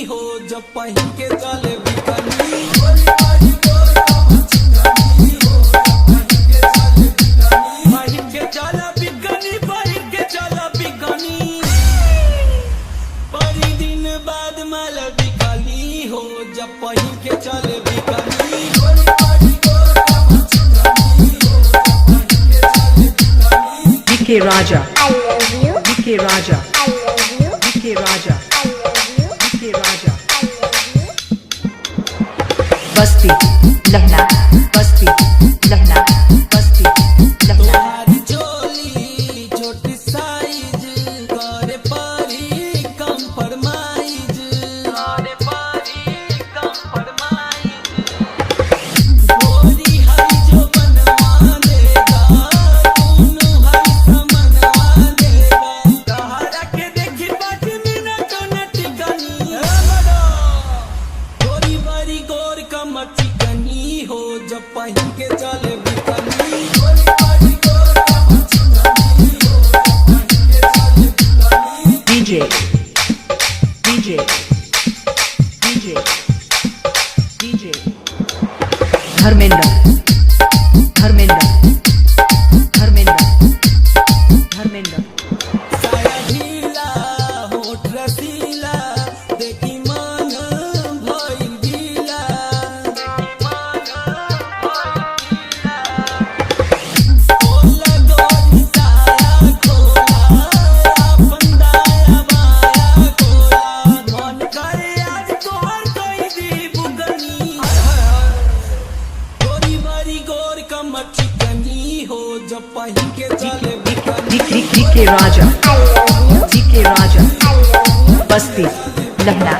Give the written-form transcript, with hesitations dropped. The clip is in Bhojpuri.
हो जब पहन के चले बिकनी बाद माल बिकली हो जब पहन के चले bikini DK Raja, I love you. DK Raja, I love you. DK Raja, I love you. DK Raja. I love you. Basti, Lahna, Basti, Lahna, Basti, Lahna. तुम्हारी चोली छोटी साइज करे पारी कंप्रोमाइज करे पारी कंप्रोमाइज गोरी हई जो बनवा देगा तूनु हई समनवा देगा तहरा के देखी बाकी मिनट न टिकनी गोरी बारी गोर कमर चिकनी हो जब पहन के चले bikini DJ, DJ, DJ, DJ. Dharmendra, Dharmendra, Dharmendra, Dharmendra. साया ढीला होठ रसीला देखी मन भइल गीला खोला गोरी साया खोला अपन दाया बाया खोला मन करे आज तोहर कोई दी बुगनी गोरी बारी गोर कमर चिकनी हो जब पहन के चले bikini DK Raja, I love you. DK Raja, I love you. Basti, Lahna.